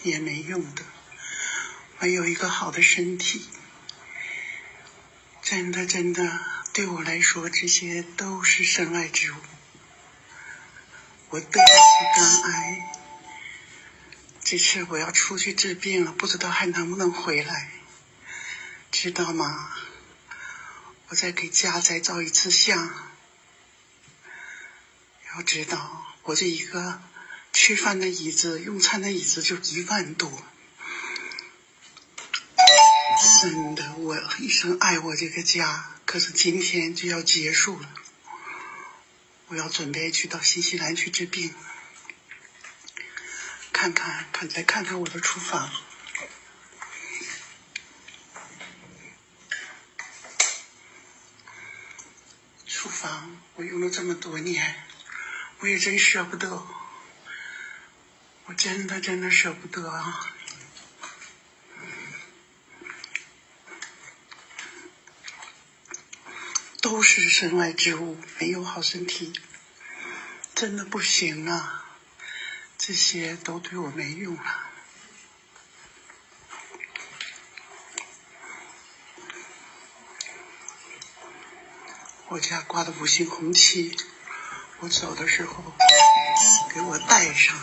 也没用的。没有一个好的身体，真的对我来说，这些都是身外之物。我得的是肝癌，这次我要出去治病了，不知道还能不能回来，知道吗？我再给家再照一次相。要知道，我这一个吃饭的椅子、用餐的椅子就1万多。真的，我一生爱我这个家，可是今天就要结束了。我要准备去到新西兰去治病，再看看我的厨房。厨房我用了这么多年，我也真舍不得，我真的舍不得啊！都是身外之物，没有好身体，真的不行啊！这些都对我没用了。我家挂的5星红旗，我走的时候给我带上。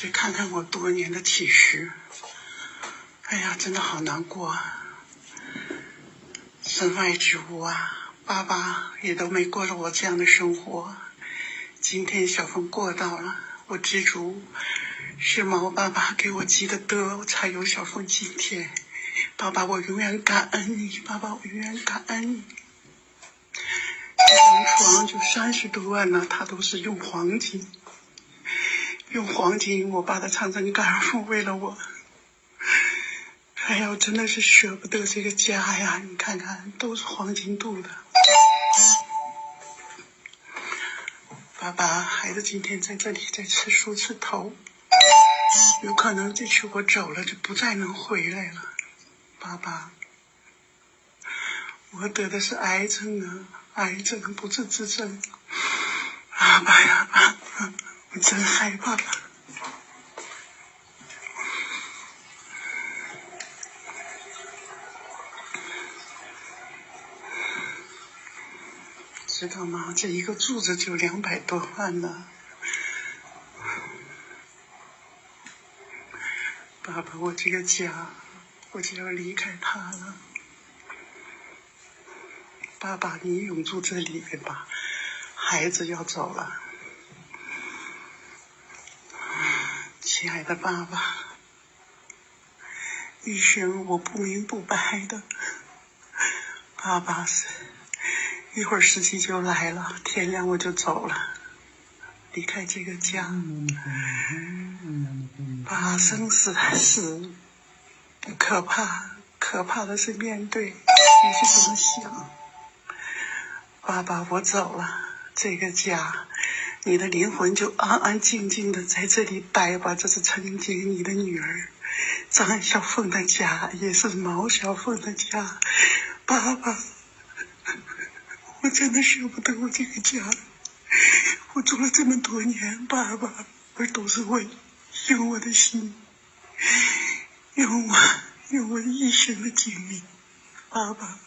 再看看我多年的体式，哎呀，真的好难过啊！身外之物啊，爸爸也都没过着我这样的生活。今天小凤过到了，我知足，是毛爸爸给我积的德，才有小凤今天。爸爸，我永远感恩你，爸爸，我永远感恩你。这张床就30多万了，他都是用黄金，我把它藏成干父，为了我。哎呀，我真的是舍不得这个家呀！你看看，都是黄金镀的。爸爸，孩子今天在这里在吃树吃头，有可能这次我走了就不再能回来了。爸爸，我得的是癌症啊，癌症不治之症。爸爸呀，爸爸，我真害怕。知道吗？这一个柱子就200多万呢。爸爸，我这个家，我就要离开他了。爸爸，你永住这里吧，孩子要走了。亲爱的爸爸，一生我不明不白的，爸爸是一会儿时机就来了，天亮我就走了，离开这个家。爸，生死是不可怕，可怕的是面对，你是怎么想？爸爸，我走了，这个家，你的灵魂就安安静静的在这里待吧。这是曾经你的女儿张小凤的家，也是毛小凤的家。爸爸，我真的舍不得我这个家，我住了这么多年，爸爸，我都是我用我的心，用我一生的精力，爸爸。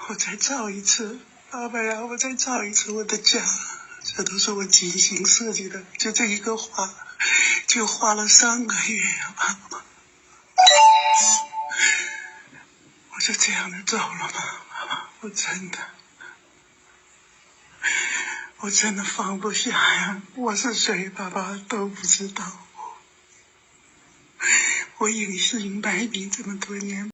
我再照一次，爸爸呀，我再照一次我的家，这都是我精心设计的，就这一个花，就花了3个月呀，爸爸。我就这样的走了吧，爸爸，我真的放不下呀！我是谁，爸爸都不知道。我隐姓埋名这么多年。